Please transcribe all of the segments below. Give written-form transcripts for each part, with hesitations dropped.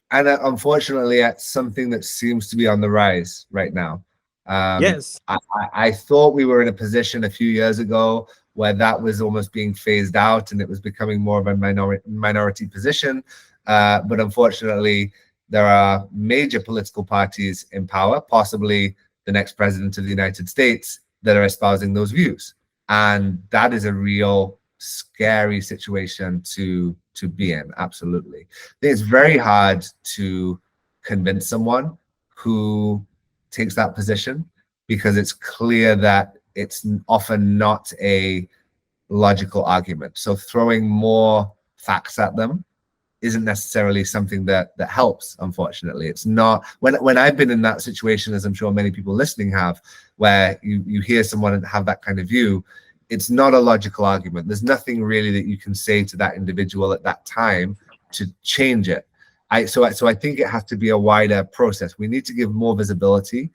And unfortunately, that's something that seems to be on the rise right now. Yes. I thought we were in a position a few years ago where that was almost being phased out and it was becoming more of a minority position. But unfortunately, there are major political parties in power, possibly the next president of the United States, that are espousing those views. And that is a real scary situation to be in. Absolutely. It's very hard to convince someone who takes that position because it's clear that it's often not a logical argument. So throwing more facts at them isn't necessarily something that helps. Unfortunately, it's not. When I've been in that situation, as I'm sure many people listening have, where you hear someone have that kind of view, it's not a logical argument. There's nothing really that you can say to that individual at that time to change it. So I think it has to be a wider process. We need to give more visibility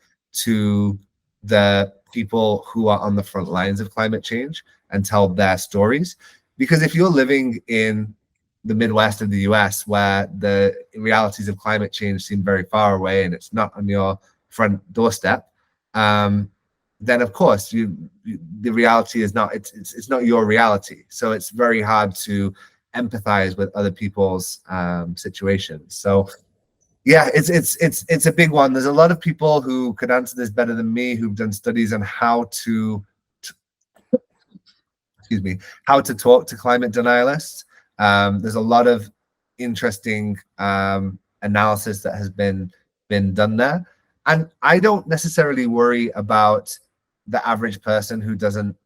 to the people who are on the front lines of climate change and tell their stories. Because if you're living in the Midwest of the US, where the realities of climate change seem very far away and it's not on your front doorstep, then of course the reality is not, it's not your reality. So it's very hard to empathize with other people's situations. So yeah, it's a big one. There's a lot of people who could answer this better than me, who've done studies on how to excuse me, how to talk to climate denialists. There's a lot of interesting analysis that has been done there. And I don't necessarily worry about the average person who doesn't,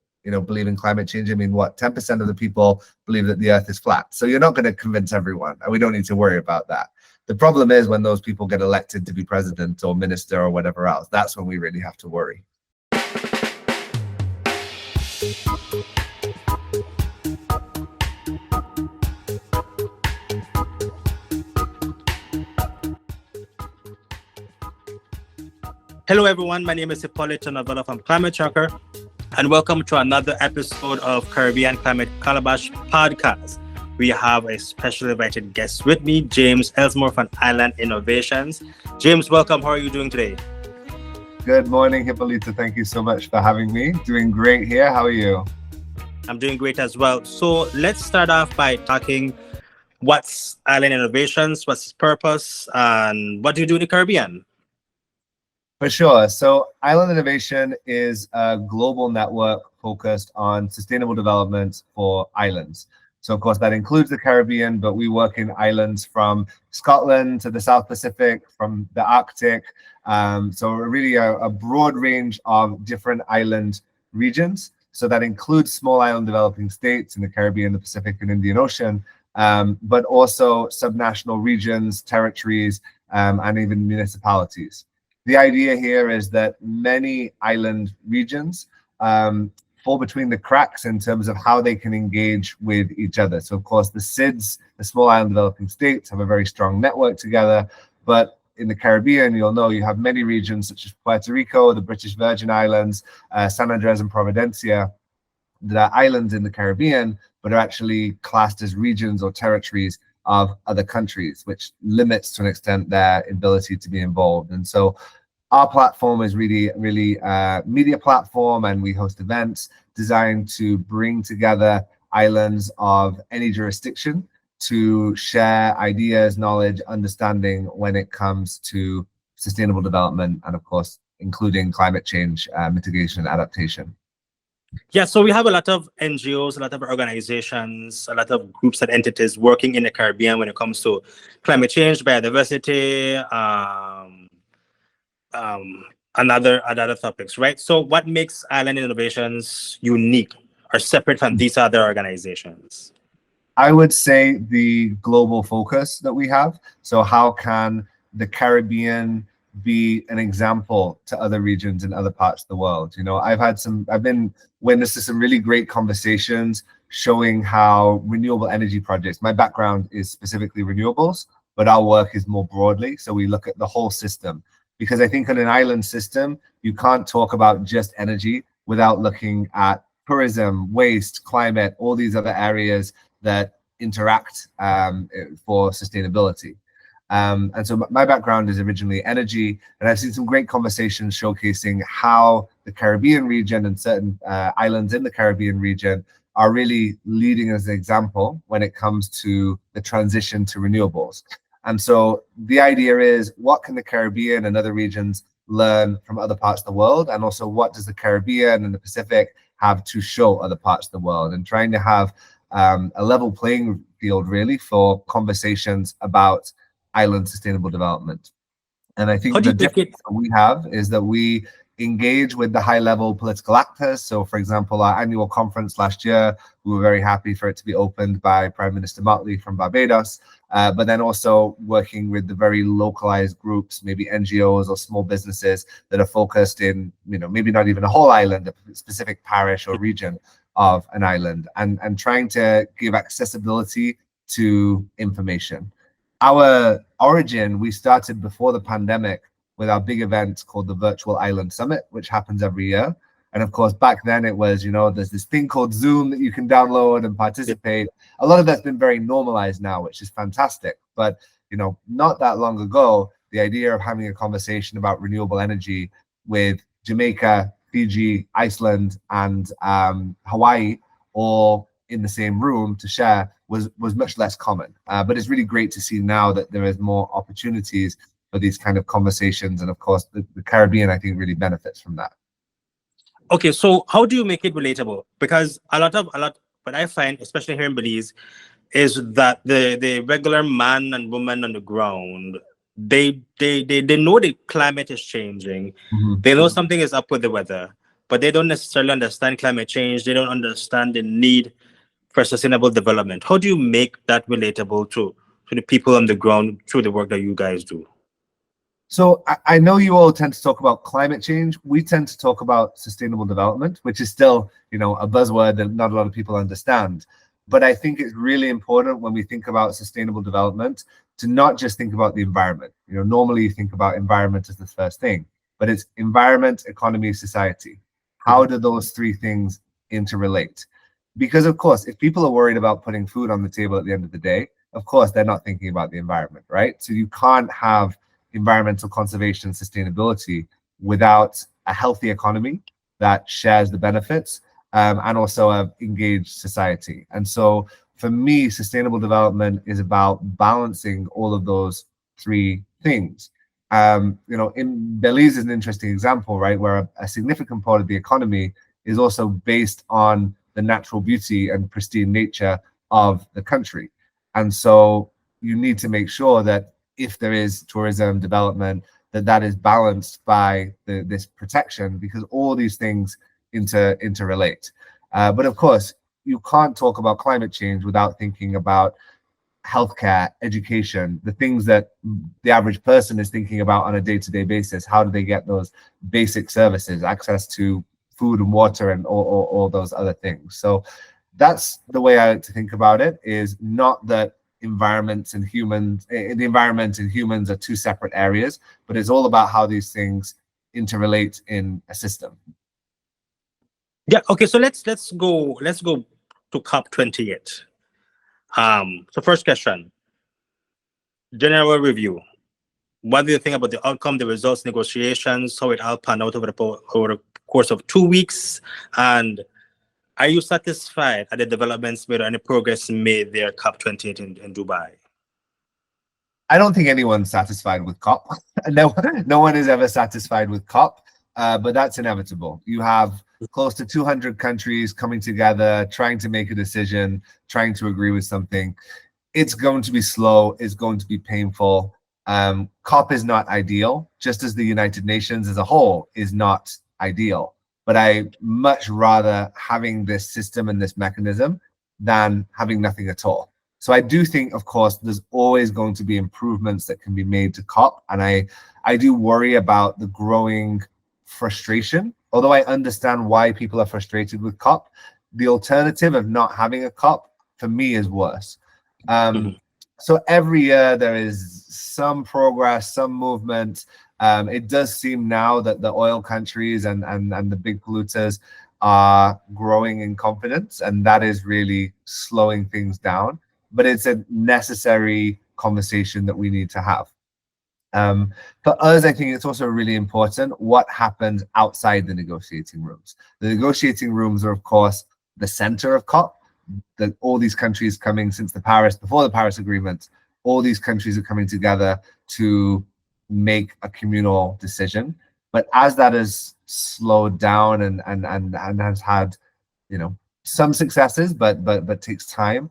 believe in climate change. I mean, what, 10% of the people believe that the earth is flat. So you're not going to convince everyone, and we don't need to worry about that. The problem is when those people get elected to be president or minister or whatever else. That's when we really have to worry. Hello, everyone. My name is Hippolyte Novella from Climate Tracker, and welcome to another episode of Caribbean Climate Calabash Podcast. We have a special invited guest with me, James Ellsmoor from Island Innovations. James, welcome. How are you doing today? Good morning, Hippolyte. Thank you so much for having me. Doing great here. How are you? I'm doing great as well. So let's start off by talking what's Island Innovations, what's its purpose, and what do you do in the Caribbean? For sure. So Island Innovation is a global network focused on sustainable development for islands. So of course that includes the Caribbean, but we work in islands from Scotland to the South Pacific, from the Arctic. So really a broad range of different island regions. So that includes small island developing states in the Caribbean, the Pacific and Indian Ocean, but also subnational regions, territories, and even municipalities. The idea here is that many island regions fall between the cracks in terms of how they can engage with each other. So of course the SIDS, the small island developing states, have a very strong network together, but in the Caribbean, you'll know you have many regions such as Puerto Rico, the British Virgin Islands, San Andres and Providencia, that are islands in the Caribbean, but are actually classed as regions or territories of other countries, which limits to an extent their ability to be involved. And so our platform is really a media platform, and we host events designed to bring together islands of any jurisdiction to share ideas, knowledge, understanding when it comes to sustainable development, and of course, including climate change mitigation and adaptation. Yeah, so we have a lot of NGOs, a lot of organizations, a lot of groups and entities working in the Caribbean when it comes to climate change, biodiversity, and other topics, right? So what makes Island Innovations unique or separate from these other organizations? I would say the global focus that we have. So how can the Caribbean be an example to other regions in other parts of the world? I've been witness to some really great conversations showing how renewable energy projects, my background is specifically renewables, but our work is more broadly. So we look at the whole system, because I think on an island system, you can't talk about just energy without looking at tourism, waste, climate, all these other areas that interact for sustainability. And so my background is originally energy, and I've seen some great conversations showcasing how the Caribbean region and certain islands in the Caribbean region are really leading as an example when it comes to the transition to renewables. And so the idea is, what can the Caribbean and other regions learn from other parts of the world? And also, what does the Caribbean and the Pacific have to show other parts of the world? And trying to have a level playing field really for conversations about island sustainable development. And I think the difference that we have is that we engage with the high level political actors. So for example, our annual conference last year, we were very happy for it to be opened by Prime Minister Motley from Barbados, but then also working with the very localized groups, maybe NGOs or small businesses that are focused in, maybe not even a whole island, a specific parish or region of an island, and trying to give accessibility to information. Our origin, we started before the pandemic with our big event called the Virtual Island Summit, which happens every year. And of course, back then it was, there's this thing called Zoom that you can download and participate. A lot of that's been very normalized now, which is fantastic. But, not that long ago, the idea of having a conversation about renewable energy with Jamaica, Fiji, Iceland, and Hawaii all in the same room to share was much less common. But it's really great to see now that there is more opportunities for these kind of conversations. And of course, the Caribbean, I think, really benefits from that. Okay, so how do you make it relatable? Because a lot, what I find, especially here in Belize, is that the regular man and woman on the ground, they know the climate is changing. Mm-hmm. They know something is up with the weather, but they don't necessarily understand climate change. They don't understand the need for sustainable development. How do you make that relatable to the people on the ground through the work that you guys do? So I know you all tend to talk about climate change. We tend to talk about sustainable development, which is still, a buzzword that not a lot of people understand. But I think it's really important when we think about sustainable development to not just think about the environment. Normally you think about environment as the first thing, but it's environment, economy, society. How do those three things interrelate? Because of course, if people are worried about putting food on the table at the end of the day, of course, they're not thinking about the environment, right? So you can't have environmental conservation and sustainability without a healthy economy that shares the benefits, and also an engaged society. And so for me, sustainable development is about balancing all of those three things. In Belize is an interesting example, right, where a significant part of the economy is also based on the natural beauty and pristine nature of the country. And so you need to make sure that if there is tourism development, that is balanced by this protection, because all these things interrelate. But of course, you can't talk about climate change without thinking about healthcare, education, the things that the average person is thinking about on a day-to-day basis. How do they get those basic services, access to food and water and all those other things? So that's the way I like to think about it, is not that the environment and humans are two separate areas, but it's all about how these things interrelate in a system. Yeah. Okay. So let's go to COP28. So first question, general review. What do you think about the outcome, the results, negotiations, how it all panned out over the course of 2 weeks? And are you satisfied at the developments made or any progress made there at COP28 in Dubai? I don't think anyone's satisfied with COP. No one is ever satisfied with COP, but that's inevitable. You have close to 200 countries coming together, trying to make a decision, trying to agree with something. It's going to be slow. It's going to be painful. COP is not ideal, just as the United Nations as a whole is not ideal. But I much rather having this system and this mechanism than having nothing at all. So I do think, of course, there's always going to be improvements that can be made to COP. And I do worry about the growing frustration. Although I understand why people are frustrated with COP, the alternative of not having a COP, for me, is worse. So every year there is some progress, some movement. It does seem now that the oil countries and the big polluters are growing in confidence, and that is really slowing things down. But it's a necessary conversation that we need to have. For us, I think it's also really important what happens outside the negotiating rooms. The negotiating rooms are, of course, the center of COP. All these countries coming before the Paris Agreement, all these countries are coming together to make a communal decision. But as that has slowed down and has had, some successes, but takes time,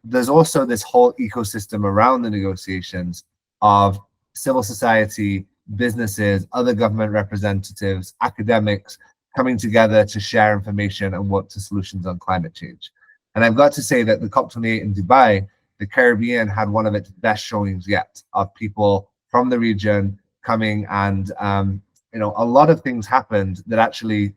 there's also this whole ecosystem around the negotiations of civil society, businesses, other government representatives, academics coming together to share information and work to solutions on climate change. And I've got to say that the COP28 in Dubai, the Caribbean had one of its best showings yet of people from the region coming, and a lot of things happened that actually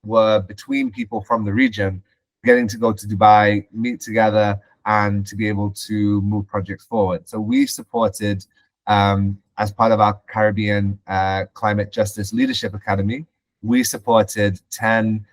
were between people from the region getting to go to Dubai, meet together, and to be able to move projects forward. So we supported, as part of our Caribbean Climate Justice Leadership Academy, we supported 10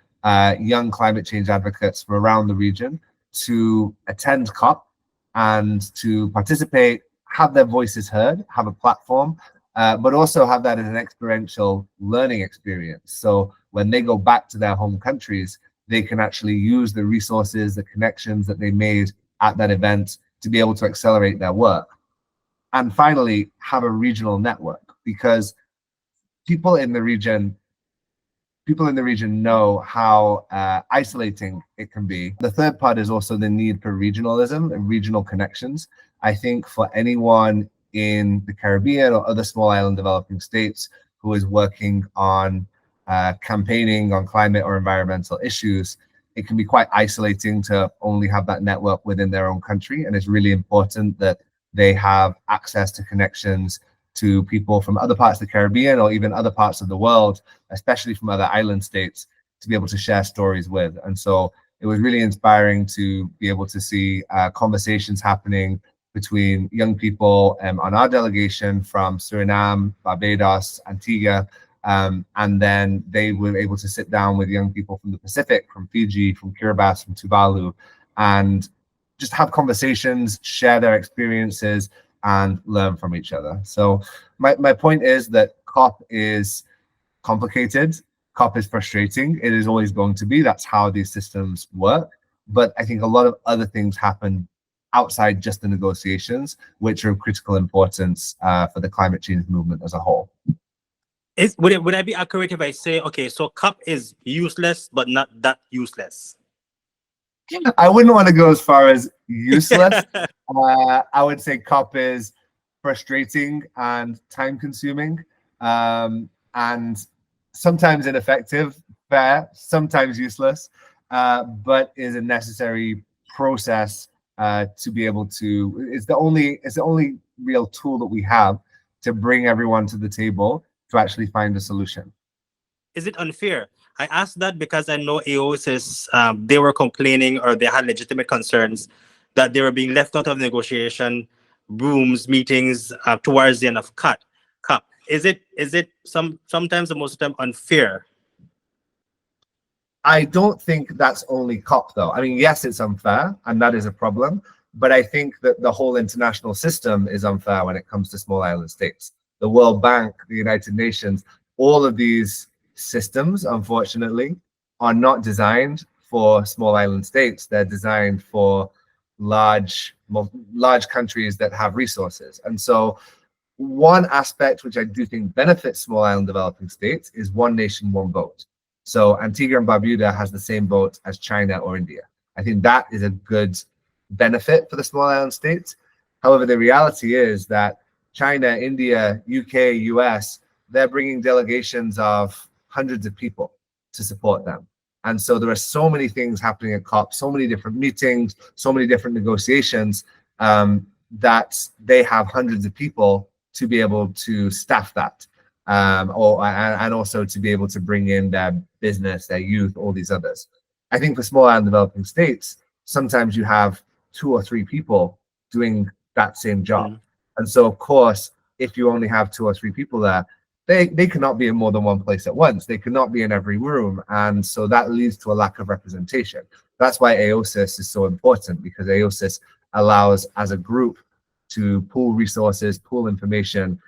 young climate change advocates from around the region to attend COP and to participate, have their voices heard, have a platform, but also have that as an experiential learning experience. So when they go back to their home countries, they can actually use the resources, the connections that they made at that event to be able to accelerate their work. And finally, have a regional network, because people in the region know how isolating it can be. The third part is also the need for regionalism and regional connections. I think for anyone in the Caribbean or other small island developing states who is working on campaigning on climate or environmental issues, it can be quite isolating to only have that network within their own country. And it's really important that they have access to connections to people from other parts of the Caribbean or even other parts of the world, especially from other island states, to be able to share stories with. And so it was really inspiring to be able to see conversations happening between young people on our delegation from Suriname, Barbados, Antigua, and then they were able to sit down with young people from the Pacific, from Fiji, from Kiribati, from Tuvalu, and just have conversations, share their experiences, and learn from each other. So my point is that COP is complicated. COP is frustrating. It is always going to be. That's how these systems work. But I think a lot of other things happen outside just the negotiations, which are of critical importance for the climate change movement as a whole. Would I be accurate if I say, okay, so COP is useless, but not that useless? I wouldn't want to go as far as useless. I would say COP is frustrating and time-consuming, and sometimes ineffective, fair, sometimes useless, but is a necessary process to be able to. It's the only real tool that we have to bring everyone to the table to actually find a solution. Is it unfair? I asked that because I know AOSIS, they were complaining, or they had legitimate concerns that they were being left out of negotiation rooms, meetings towards the end of COP. Is it sometimes, the most of the time, unfair? I don't think that's only COP though. I mean, yes, it's unfair, and that is a problem. But I think that the whole international system is unfair when it comes to small island states. The World Bank, the United Nations, all of these systems, unfortunately, are not designed for small island states. They're designed for large countries that have resources. And so one aspect which I do think benefits small island developing states is one nation, one vote. So Antigua and Barbuda has the same vote as China or India. I think that is a good benefit for the small island states. However, the reality is that China, India, UK, US, they're bringing delegations of hundreds of people to support them. And so there are so many things happening at COP, so many different meetings, so many different negotiations, that they have hundreds of people to be able to staff that, and also to be able to bring in their business, their youth, all these others. I think for small island developing states, sometimes you have 2 or 3 people doing that same job. Mm. And so, of course, if you only have 2 or 3 people there, they cannot be in more than one place at once. They cannot be in every room. And so that leads to a lack of representation. That's why AOSIS is so important, because AOSIS allows, as a group, to pool resources, pool information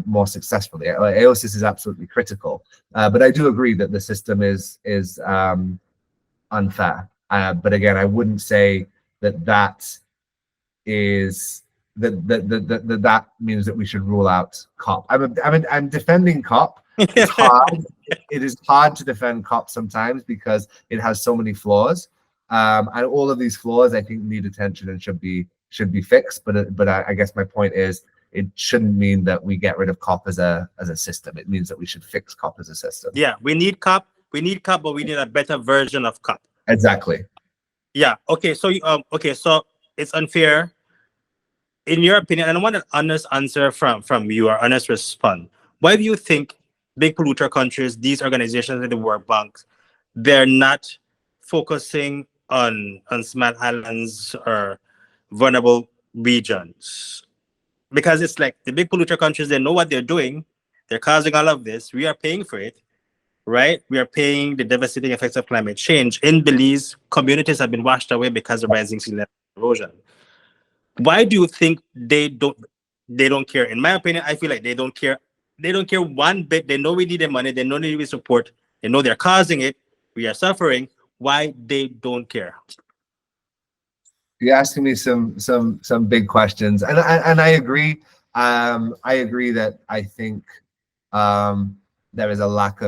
more successfully. AOSIS is absolutely critical, but I do agree that the system is unfair. But again, I wouldn't say that is that means that we should rule out COP. I'm defending COP. It's hard. It is hard to defend COP sometimes because it has so many flaws, and all of these flaws I think need attention and should be fixed. But I guess my point is it shouldn't mean that we get rid of COP as a system. It means that we should fix COP as a system. Yeah, we need COP, but we need a better version of COP. Exactly. Yeah. Okay. So so it's unfair. In your opinion, and I want an honest answer from you, or honest response. Why do you think big polluter countries, these organizations like the World Bank, they're not focusing on small islands or vulnerable regions? Because it's like the big polluter countries, they know what they're doing. They're causing all of this. We are paying for it, right? We are paying the devastating effects of climate change. In Belize, communities have been washed away because of rising sea level erosion. Why do you think they don't care? In my opinion, I feel like they don't care. They don't care one bit. They know we need the money. They know we need support. They know they're causing it. We are suffering. Why they don't care? You're asking me some big questions, and I agree. I agree that I think there is a lack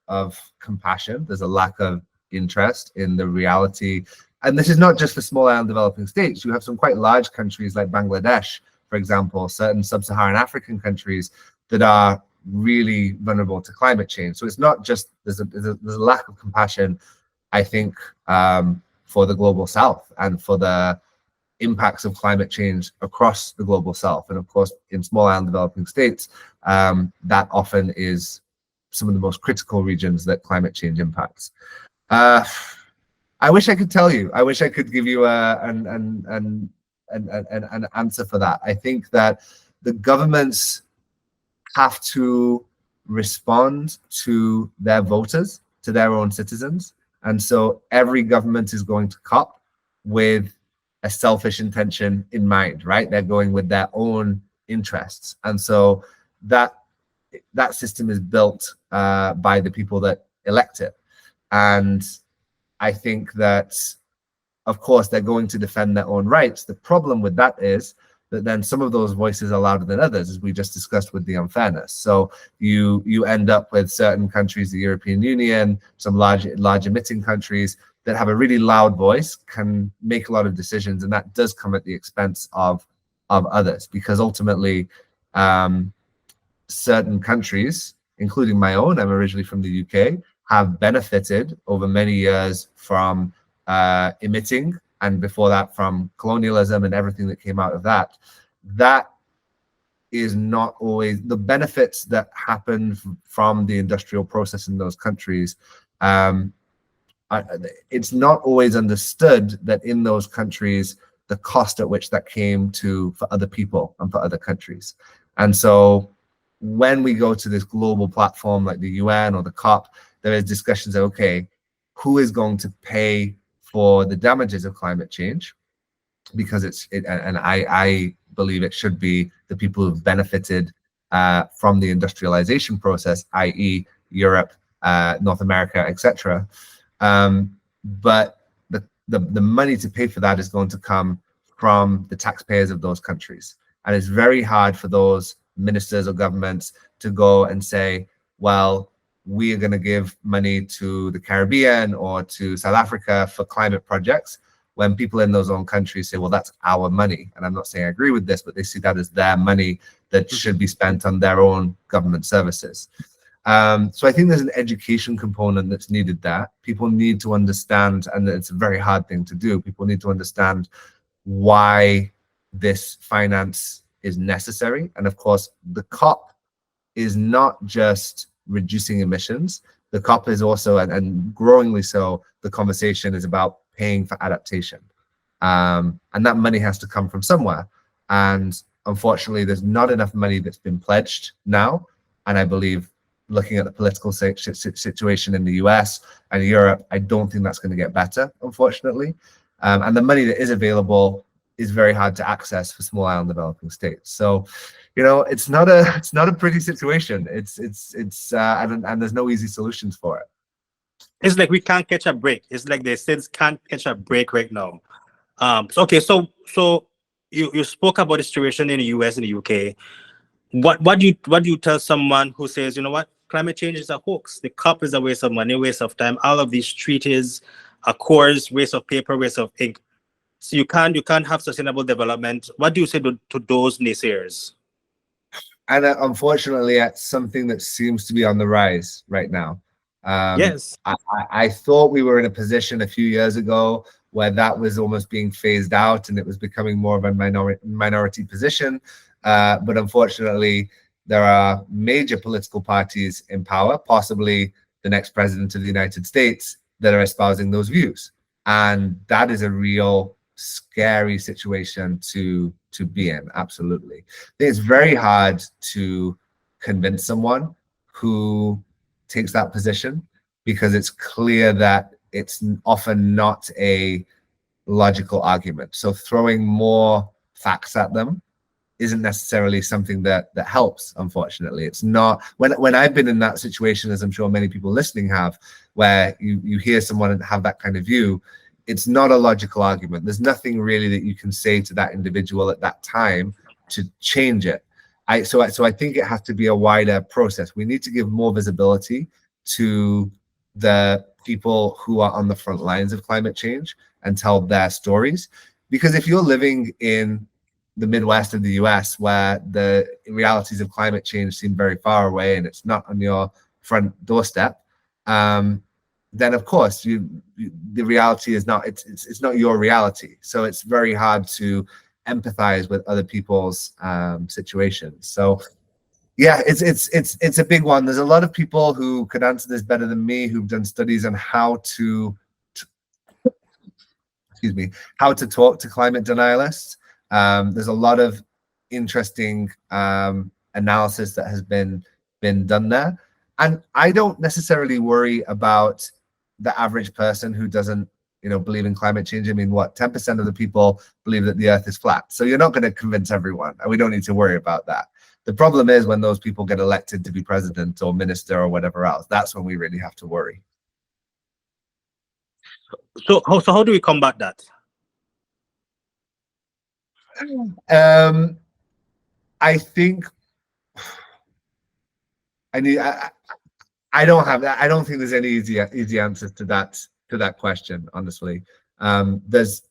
of compassion. There's a lack of interest in the reality. And this is not just for small island developing states. You have some quite large countries like Bangladesh, for example, certain sub-Saharan African countries that are really vulnerable to climate change. So it's not just, there's a lack of compassion, I think, for the global south and for the impacts of climate change across the global south. And of course, in small island developing states, that often is some of the most critical regions that climate change impacts. I wish I could tell you. I wish I could give you an answer for that. I think that the governments have to respond to their voters, to their own citizens. And so every government is going to COP with a selfish intention in mind, right? They're going with their own interests. And so that system is built by the people that elect it. And I think that, of course, they're going to defend their own rights. The problem with that is that then some of those voices are louder than others, as we just discussed with the unfairness. So you end up with certain countries, the European Union, some large emitting countries that have a really loud voice, can make a lot of decisions, and that does come at the expense of others, because ultimately certain countries, including my own, I'm originally from the UK, have benefited over many years from emitting, and before that from colonialism and everything that came out of that. That is not always the benefits that happen from the industrial process in those countries. It's not always understood that in those countries, the cost at which that came to for other people and for other countries. And so when we go to this global platform like the UN or the COP, there is discussions of, okay, who is going to pay for the damages of climate change? Because I believe it should be the people who've benefited from the industrialization process, i.e. Europe, North America, etc. But the money to pay for that is going to come from the taxpayers of those countries. And it's very hard for those ministers or governments to go and say, well, we are going to give money to the Caribbean or to South Africa for climate projects, when people in those own countries say, well, that's our money. And I'm not saying I agree with this, but they see that as their money that should be spent on their own government services. So I think there's an education component that's needed there. People need to understand, and it's a very hard thing to do, people need to understand why this finance is necessary. And of course, the COP is not just reducing emissions. The COP is also, and growingly so, the conversation is about paying for adaptation. And that money has to come from somewhere. And unfortunately, there's not enough money that's been pledged now. And I believe, looking at the political situation in the US and Europe, I don't think that's going to get better, unfortunately. And the money that is available is very hard to access for small island developing states. So, you know, it's not a pretty situation. And there's no easy solutions for it. It's like we can't catch a break. It's like the states can't catch a break right now. So you spoke about the situation in the US and the UK. What do you tell someone who says, you know what, climate change is a hoax, the COP is a waste of money, waste of time, all of these treaties, accords, waste of paper, waste of ink. So you can't have sustainable development. What do you say to those naysayers? And unfortunately, that's something that seems to be on the rise right now. Yes. I thought we were in a position a few years ago where that was almost being phased out and it was becoming more of a minority position. But unfortunately, there are major political parties in power, possibly the next president of the United States, that are espousing those views. And that is a real scary situation to be in. Absolutely. I think it's very hard to convince someone who takes that position, because it's clear that it's often not a logical argument. So throwing more facts at them isn't necessarily something that helps. Unfortunately, it's not. When I've been in that situation, as I'm sure many people listening have, where you hear someone have that kind of view, it's not a logical argument. There's nothing really that you can say to that individual at that time to change it. So I think it has to be a wider process. We need to give more visibility to the people who are on the front lines of climate change and tell their stories. Because if you're living in the Midwest of the US, where the realities of climate change seem very far away and it's not on your front doorstep, then of course the reality is not, it's not your reality. So it's very hard to empathize with other people's situations. So yeah, it's a big one. There's a lot of people who could answer this better than me, who've done studies on how to talk to climate denialists. There's a lot of interesting analysis that has been done there. And I don't necessarily worry about the average person who doesn't, believe in climate change. I mean, what, 10% of the people believe that the earth is flat. So you're not going to convince everyone, and we don't need to worry about that. The problem is when those people get elected to be president or minister or whatever else. That's when we really have to worry. So how do we combat that? I think I don't have that. I don't think there's any easy answers to that question, honestly. There's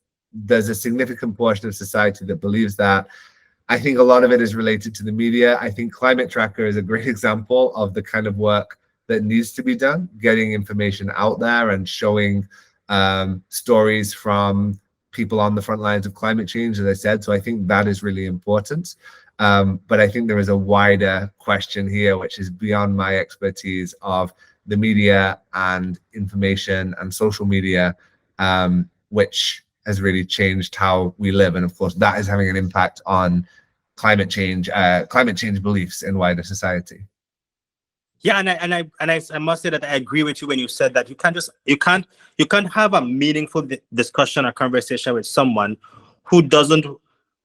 a significant portion of society that believes that. I think a lot of it is related to the media. I think Climate Tracker is a great example of the kind of work that needs to be done, getting information out there and showing stories from people on the front lines of climate change, as I said. So I think that is really important. But I think there is a wider question here, which is beyond my expertise, of the media and information and social media, which has really changed how we live. And of course, that is having an impact on climate change beliefs in wider society. Yeah, and I must say that I agree with you when you said that you can't have a meaningful discussion or conversation with someone who doesn't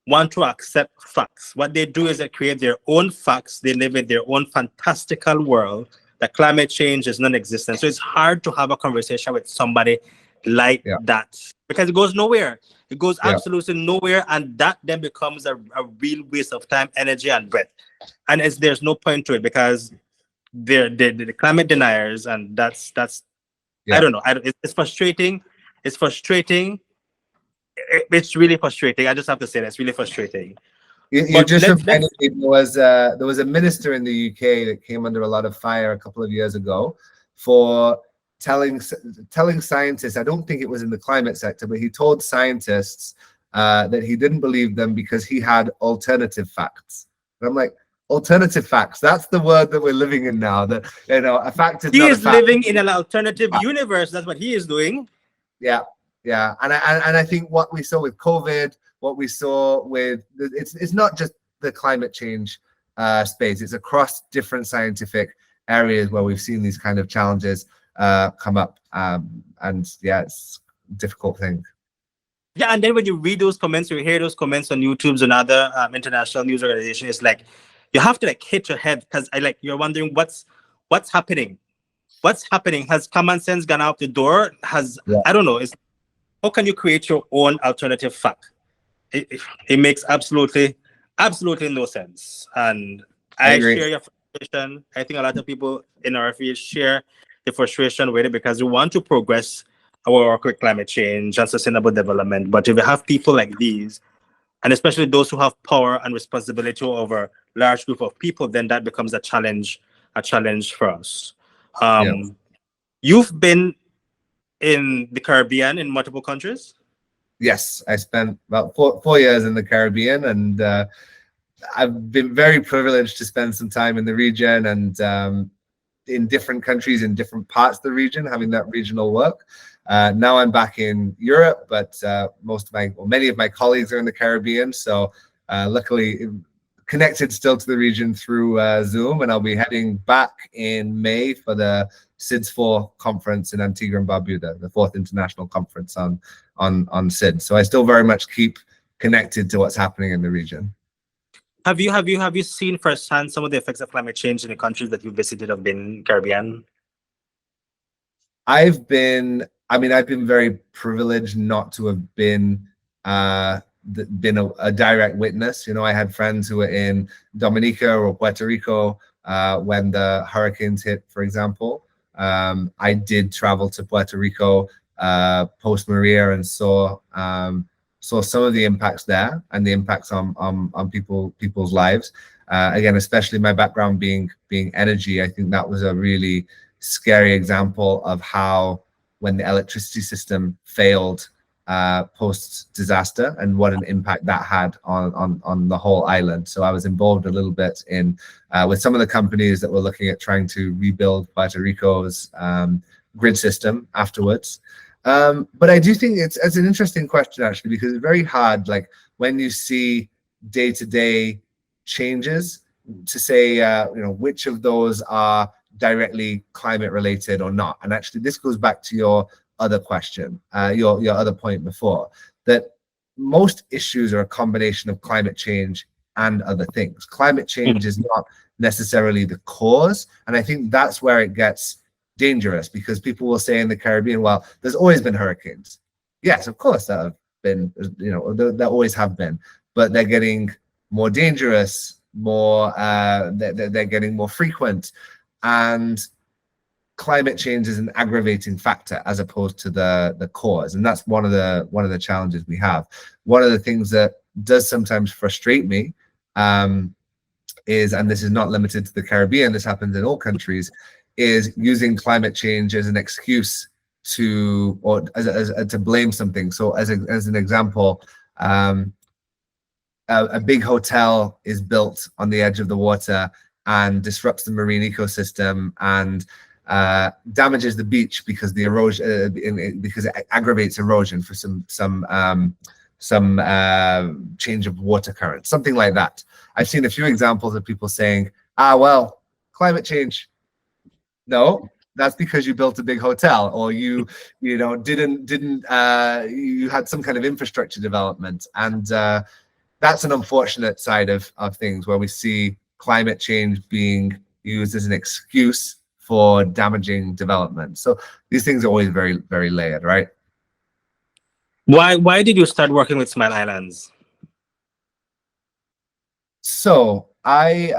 want to accept facts. What they do is they create their own facts. They live in their own fantastical world that climate change is non-existent. So it's hard to have a conversation with somebody like that, because it goes nowhere. It goes absolutely nowhere, and that then becomes a real waste of time, energy, and breath. And there's no point to it, because they're the climate deniers, and that's I don't know. It's frustrating. It's frustrating. It's really frustrating. I just have to say that it's really frustrating. You just reminded me, there was a minister in the UK that came under a lot of fire a couple of years ago for telling scientists, I don't think it was in the climate sector, but he told scientists that he didn't believe them because he had alternative facts. And I'm like, alternative facts, that's the word that we're living in now, that a fact is he not is a fact. Living in an alternative universe. That's what he is doing. Yeah, and I think what we saw with COVID, what we saw with it's not just the climate change space, it's across different scientific areas where we've seen these kind of challenges come up, and yeah, it's a difficult thing. Yeah, and then when you read those comments, you hear those comments on YouTube's and other international news organizations, it's like you have to like hit your head because you're wondering what's happening. What's happening? Has common sense gone out the door? Yeah, I don't know. It's how can you create your own alternative fact? It makes absolutely no sense. And I I agree. share your frustration. I think a lot of people in our field share the frustration with it because we want to progress our work with climate change and sustainable development. But if you have people like these, and especially those who have power and responsibility over large group of people, then that becomes a challenge for us. Yeah. You've been in the Caribbean in multiple countries. Yes, I spent about 4 years in the Caribbean, and I've been very privileged to spend some time in the region and in different countries in different parts of the region, having that regional work. Now I'm back in Europe, but many of my colleagues are in the Caribbean. So luckily connected still to the region through Zoom, and I'll be heading back in May for the SIDS4 conference in Antigua and Barbuda, the fourth international conference on SID. So I still very much keep connected to what's happening in the region. Have you seen firsthand some of the effects of climate change in the countries that you visited of been Caribbean? I've been very privileged not to have been a direct witness. You know, I had friends who were in Dominica or Puerto Rico when the hurricanes hit, for example. I did travel to Puerto Rico post Maria and saw some of the impacts there and the impacts on people's lives. Again, especially my background being energy, I think that was a really scary example of how when the electricity system failed post disaster and what an impact that had on the whole island. So I was involved a little bit in with some of the companies that were looking at trying to rebuild Puerto Rico's grid system afterwards. But I do think it's an interesting question actually, because it's very hard, like when you see day-to-day changes, to say which of those are directly climate related or not. And actually this goes back to your other question, your other point before, that most issues are a combination of climate change and other things. Climate change is not necessarily the cause, and I think that's where it gets dangerous, because people will say in the Caribbean, well, there's always been hurricanes. Yes, of course there have been, there always have been, but they're getting more dangerous, they're getting more frequent, and climate change is an aggravating factor as opposed to the cause, and that's one of the challenges we have. One of the things that does sometimes frustrate me is, and this is not limited to the Caribbean, this happens in all countries, is using climate change as an excuse to, or to blame something. So as an example, a big hotel is built on the edge of the water and disrupts the marine ecosystem and damages the beach because the erosion, because it aggravates erosion for some change of water current, something like that. I've seen a few examples of people saying, well, climate change. No, that's because you built a big hotel, or you had some kind of infrastructure development, and that's an unfortunate side of things, where we see climate change being used as an excuse for damaging development. So these things are always very, very layered, right? Why did you start working with Smile Islands? So I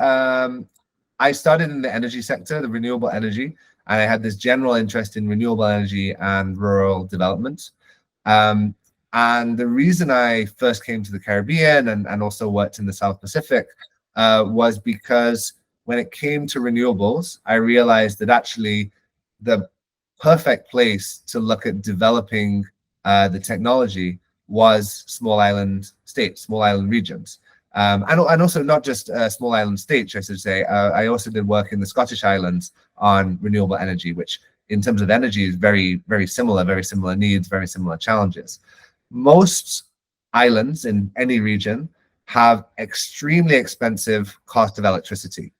started in the energy sector, the renewable energy, and I had this general interest in renewable energy and rural development. And the reason I first came to the Caribbean and also worked in the South Pacific was because when it came to renewables, I realized that actually the perfect place to look at developing the technology was small island states, small island regions. And also not just small island states, I should say. I also did work in the Scottish Islands on renewable energy, which in terms of energy is very, very similar needs, very similar challenges. Most islands in any region have extremely expensive cost of electricity.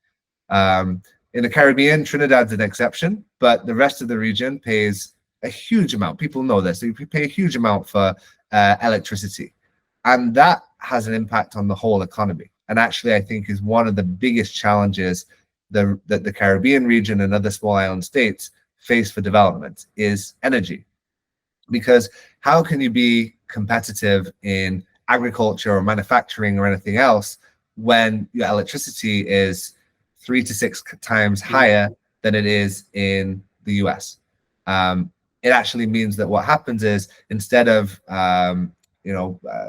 In the Caribbean, Trinidad's an exception, but the rest of the region pays a huge amount. People know this. You pay a huge amount for electricity. And that has an impact on the whole economy. And actually, I think is one of the biggest challenges that the Caribbean region and other small island states face for development is energy. Because how can you be competitive in agriculture or manufacturing or anything else when your electricity is 3 to 6 times higher than it is in the US? It actually means that what happens is instead of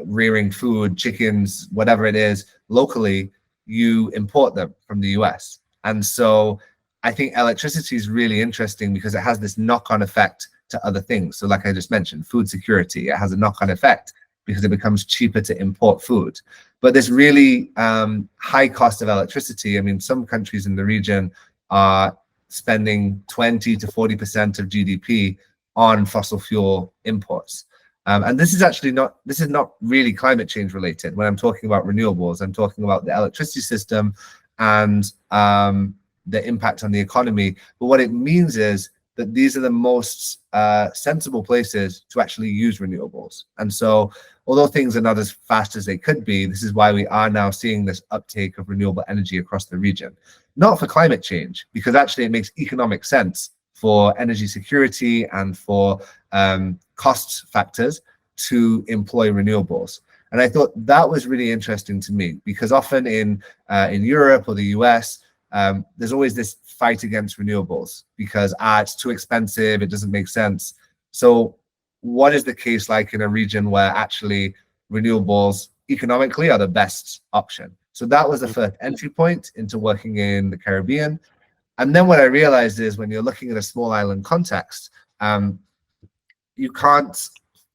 rearing food, chickens, whatever it is locally, you import them from the US. And so I think electricity is really interesting because it has this knock-on effect to other things. So like I just mentioned, food security, it has a knock-on effect because it becomes cheaper to import food. But this really high cost of electricity, I mean, some countries in the region are spending 20 to 40% of GDP on fossil fuel imports. And this is actually not really climate change related. When I'm talking about renewables, I'm talking about the electricity system and the impact on the economy. But what it means is that these are the most sensible places to actually use renewables. And so although things are not as fast as they could be, this is why we are now seeing this uptake of renewable energy across the region. Not for climate change, because actually it makes economic sense for energy security and for cost factors to employ renewables. And I thought that was really interesting to me, because often in Europe or the US, there's always this fight against renewables because it's too expensive, it doesn't make sense. So what is the case like in a region where actually renewables economically are the best option? So that was the first entry point into working in the Caribbean. And then what I realized is when you're looking at a small island context, you can't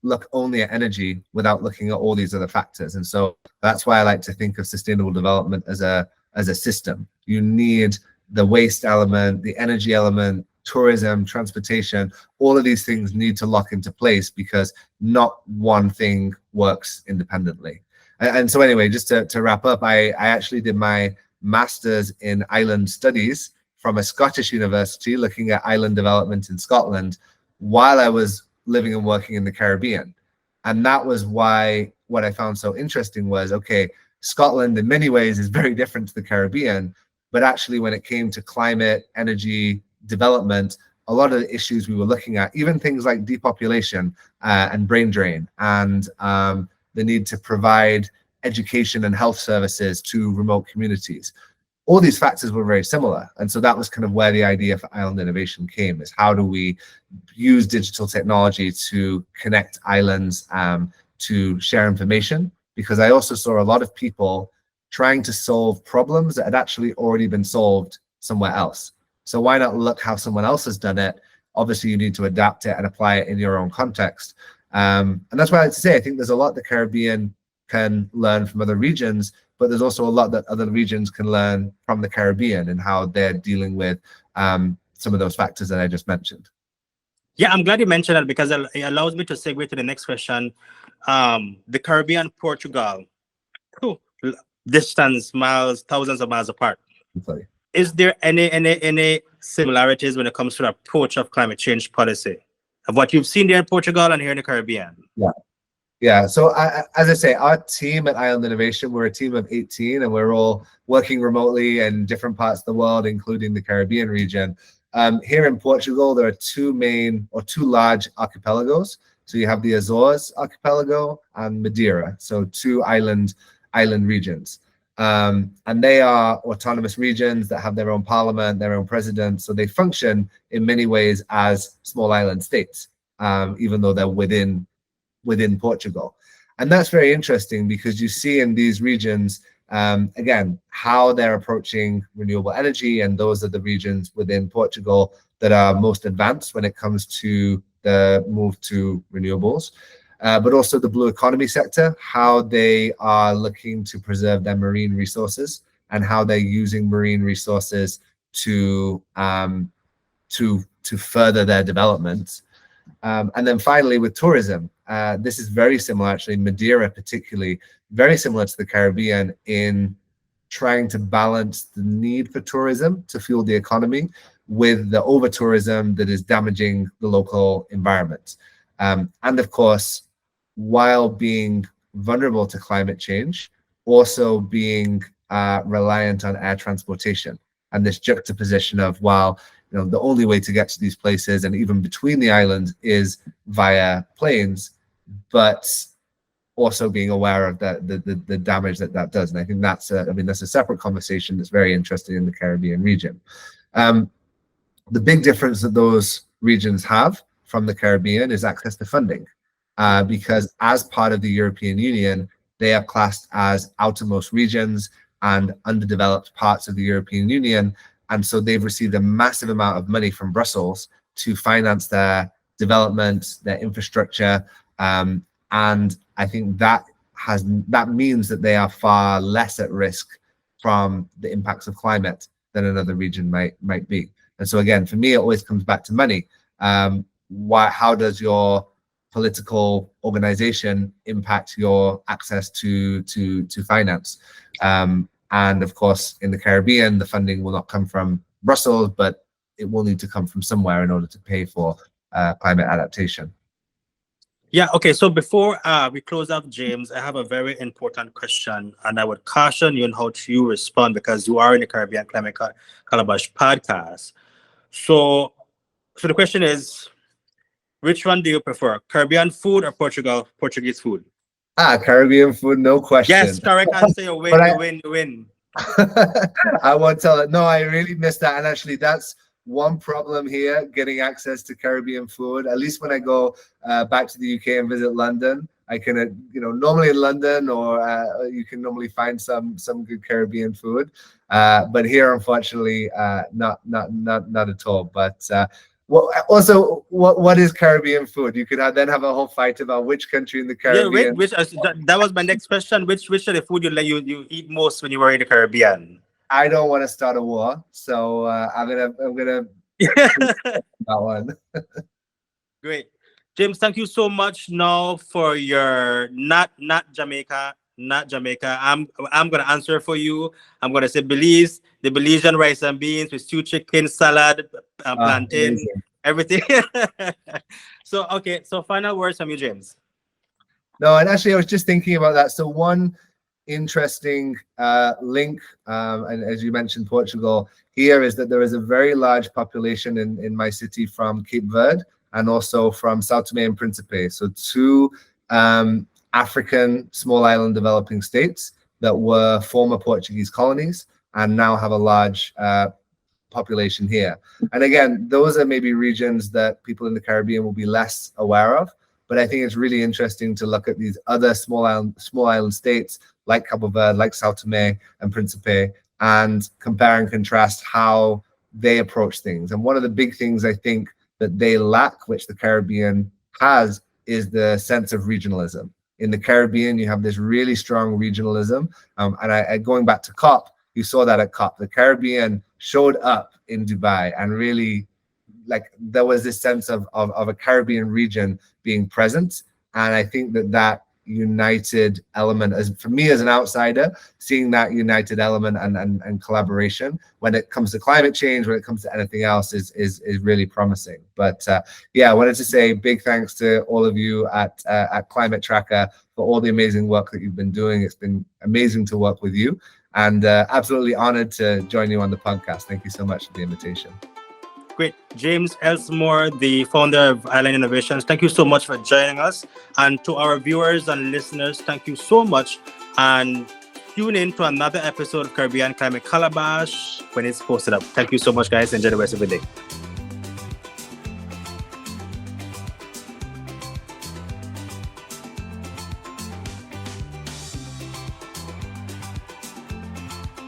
look only at energy without looking at all these other factors. And so that's why I like to think of sustainable development as a system. You need the waste element, the energy element, tourism, transportation, all of these things need to lock into place because not one thing works independently. And so anyway, just to wrap up, I actually did my master's in island studies from a Scottish university looking at island development in Scotland while I was living and working in the Caribbean. And that was why what I found so interesting was, okay, Scotland in many ways is very different to the Caribbean, but actually when it came to climate, energy, development, a lot of the issues we were looking at, even things like depopulation and brain drain and the need to provide education and health services to remote communities. All these factors were very similar. And so that was kind of where the idea for Island Innovation came, is how do we use digital technology to connect islands to share information? Because I also saw a lot of people trying to solve problems that had actually already been solved somewhere else. So why not look how someone else has done it? Obviously, you need to adapt it and apply it in your own context. And that's why I like to say, I think there's a lot the Caribbean can learn from other regions, but there's also a lot that other regions can learn from the Caribbean and how they're dealing with some of those factors that I just mentioned. Yeah, I'm glad you mentioned that because it allows me to segue to the next question. The Caribbean, Portugal, distance, miles, thousands of miles apart. Sorry. Is there any similarities when it comes to the approach of climate change policy of what you've seen there in Portugal and here in the Caribbean? Yeah. So as I say, our team at Island Innovation, we're a team of 18 and we're all working remotely in different parts of the world, including the Caribbean region. Here in Portugal, there are two large archipelagos. So you have the Azores archipelago and Madeira. So two island regions. And they are autonomous regions that have their own parliament, their own president. So they function in many ways as small island states, even though they're within Portugal. And that's very interesting because you see in these regions, again, how they're approaching renewable energy, and those are the regions within Portugal that are most advanced when it comes to the move to renewables. But also the blue economy sector, how they are looking to preserve their marine resources and how they're using marine resources to further their development. And then finally with tourism, this is very similar, actually, Madeira particularly, very similar to the Caribbean in trying to balance the need for tourism to fuel the economy with the over-tourism that is damaging the local environment. And of course, while being vulnerable to climate change, also being reliant on air transportation. And this juxtaposition of, while the only way to get to these places and even between the islands is via planes, but also being aware of the damage that does. And I think that's a separate conversation that's very interesting in the Caribbean region. The big difference that those regions have from the Caribbean is access to funding, because as part of the European Union, they are classed as outermost regions and underdeveloped parts of the European Union. And so they've received a massive amount of money from Brussels to finance their development, their infrastructure. And I think that means that they are far less at risk from the impacts of climate than another region might be. And so again, for me, it always comes back to money. How does your political organization impact your access to finance? And of course, in the Caribbean, the funding will not come from Brussels, but it will need to come from somewhere in order to pay for climate adaptation. Yeah, okay. So before we close out, James, I have a very important question, and I would caution you on how you respond, because you are in the Caribbean Climate Calabash podcast. So the question is, which one do you prefer, Caribbean food or Portuguese food? Caribbean food, no question. Yes, correct answer. You win, you win. I won't tell it. No, I really missed that. And actually, that's one problem here, getting access to Caribbean food. At least when I go back to the UK and visit London, I can, normally in London, or you can normally find some good Caribbean food. But here, unfortunately, not at all. But what is Caribbean food? You could then have a whole fight about which country in the Caribbean. Yeah, that was my next question. Which of the food you eat most when you were in the Caribbean? I don't want to start a war, so I'm gonna that one. Great, James. Thank you so much. Now for your not Jamaica. I'm gonna answer for you. I'm gonna say Belize. The Belizean rice and beans with stewed chicken, salad, plantain, everything. So okay. So final words from you, James. No, and actually, I was just thinking about that. So one interesting link, and as you mentioned, Portugal here, is that there is a very large population in my city from Cape Verde and also from São Tomé and Príncipe. So two African small island developing states that were former Portuguese colonies and now have a large population here. And again, those are maybe regions that people in the Caribbean will be less aware of. But I think it's really interesting to look at these other small island states like Cabo Verde, like São Tomé and Príncipe, and compare and contrast how they approach things. And one of the big things I think that they lack, which the Caribbean has, is the sense of regionalism. In the Caribbean, you have this really strong regionalism. And going back to COP, you saw that at COP. The Caribbean showed up in Dubai, and really, like, there was this sense of a Caribbean region being present. And I think that united element, as for me as an outsider, seeing that united element and collaboration when it comes to climate change, when it comes to anything else, is really promising. But yeah, I wanted to say big thanks to all of you at Climate Tracker for all the amazing work that you've been doing. It's been amazing to work with you, and absolutely honored to join you on the podcast. Thank you so much for the invitation. Great. James Ellsmoor, the founder of Island Innovations, thank you so much for joining us. And to our viewers and listeners, thank you so much. And tune in to another episode of Caribbean Climate Calabash when it's posted up. Thank you so much, guys. Enjoy the rest of the day.